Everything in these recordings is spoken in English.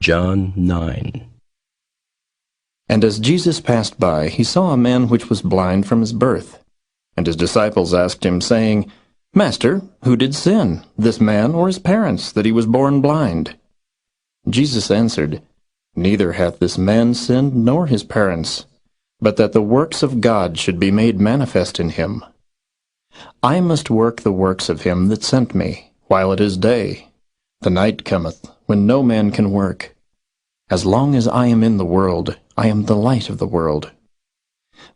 John 9. And as Jesus passed by, he saw a man which was blind from his birth. And his disciples asked him, saying, Master, who did sin, this man or his parents, that he was born blind? Jesus answered, Neither hath this man sinned nor his parents, but that the works of God should be made manifest in him. I must work the works of him that sent me, while it is day. The night cometh, when no man can work. As long as I am in the world, I am the light of the world.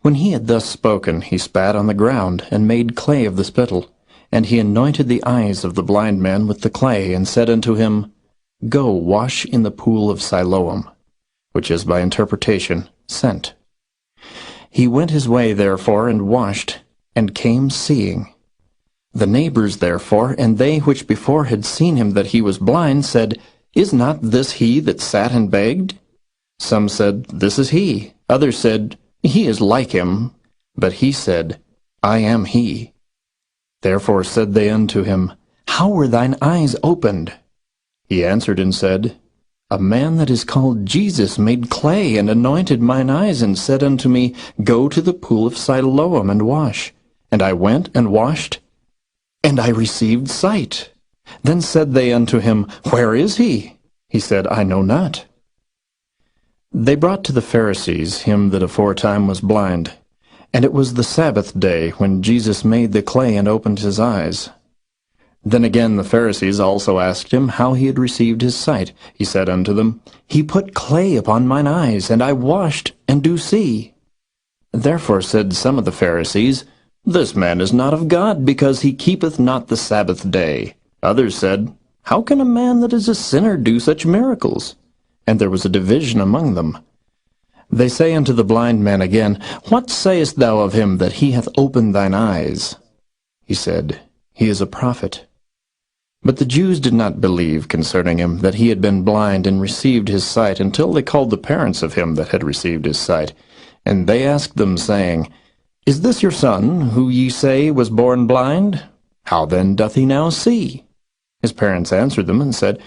When he had thus spoken, he spat on the ground, and made clay of the spittle. And he anointed the eyes of the blind man with the clay, and said unto him, Go wash in the pool of Siloam, which is by interpretation, sent. He went his way therefore, and washed, and came seeing. The neighbors therefore, and they which before had seen him that he was blind, said, Is not this he that sat and begged? Some said, This is he. Others said, He is like him. But he said, I am he. Therefore said they unto him, How were thine eyes opened? He answered and said, A man that is called Jesus made clay, and anointed mine eyes, and said unto me, Go to the pool of Siloam, and wash. And I went and washed, and I received sight. Then said they unto him, Where is he? He said, I know not. They brought to the Pharisees him that aforetime was blind. And it was the Sabbath day, when Jesus made the clay and opened his eyes. Then again the Pharisees also asked him how he had received his sight. He said unto them, He put clay upon mine eyes, and I washed, and do see. Therefore said some of the Pharisees, This man is not of God, because he keepeth not the Sabbath day. Others said, How can a man that is a sinner do such miracles? And there was a division among them. They say unto the blind man again, What sayest thou of him that he hath opened thine eyes? He said, He is a prophet. But the Jews did not believe concerning him that he had been blind and received his sight, until they called the parents of him that had received his sight. And they asked them, saying, Is this your son, who ye say was born blind? How then doth he now see? His parents answered them and said,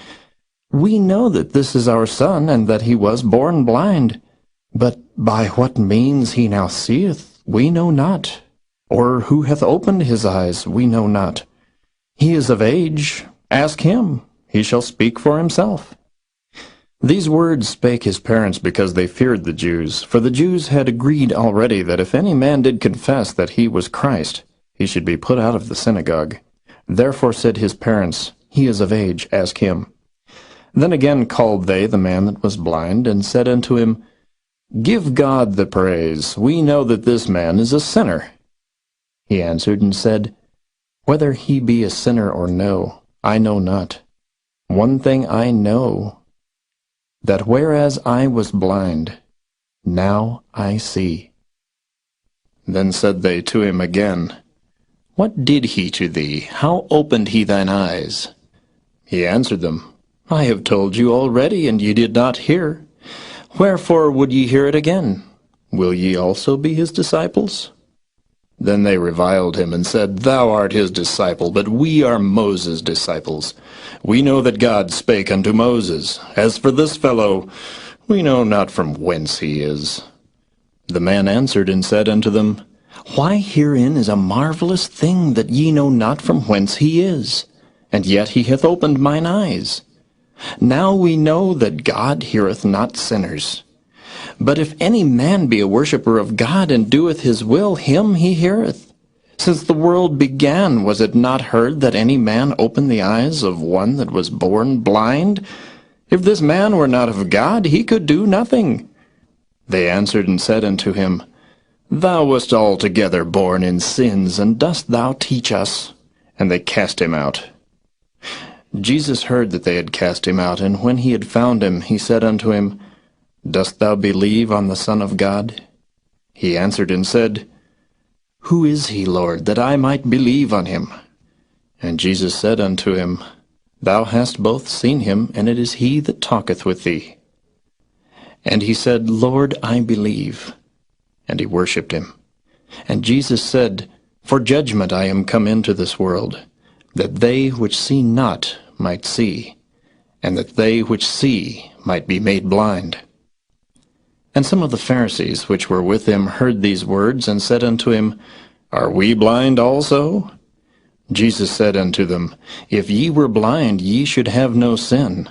We know that this is our son, and that he was born blind. But by what means he now seeth, we know not. Or who hath opened his eyes, we know not. He is of age. Ask him. He shall speak for himself. These words spake his parents because they feared the Jews. For the Jews had agreed already that if any man did confess that he was Christ, he should be put out of the synagogue. Therefore said his parents, He is of age. Ask him. Then again called they the man that was blind, and said unto him, Give God the praise. We know that this man is a sinner. He answered and said, Whether he be a sinner or no, I know not. One thing I know, that whereas I was blind, now I see. Then said they to him again, What did he to thee? How opened he thine eyes? He answered them, I have told you already, and ye did not hear. Wherefore would ye hear it again? Will ye also be his disciples? Then they reviled him, and said, Thou art his disciple, but we are Moses' disciples. We know that God spake unto Moses. As for this fellow, we know not from whence he is. The man answered and said unto them, Why herein is a marvelous thing, that ye know not from whence he is, and yet he hath opened mine eyes. Now we know that God heareth not sinners. But if any man be a worshipper of God, and doeth his will, him he heareth. Since the world began, was it not heard that any man opened the eyes of one that was born blind? If this man were not of God, he could do nothing. They answered and said unto him, Thou wast altogether born in sins, and dost thou teach us? And they cast him out. Jesus heard that they had cast him out, and when he had found him, he said unto him, Dost thou believe on the Son of God? He answered and said, Who is he, Lord, that I might believe on him? And Jesus said unto him, Thou hast both seen him, and it is he that talketh with thee. And he said, Lord, I believe. And he worshipped him. And Jesus said, For judgment I am come into this world, that they which see not might see, and that they which see might be made blind. And some of the Pharisees which were with him heard these words, and said unto him, Are we blind also? Jesus said unto them, If ye were blind, ye should have no sin.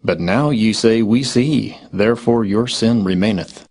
But now ye say, We see, therefore your sin remaineth.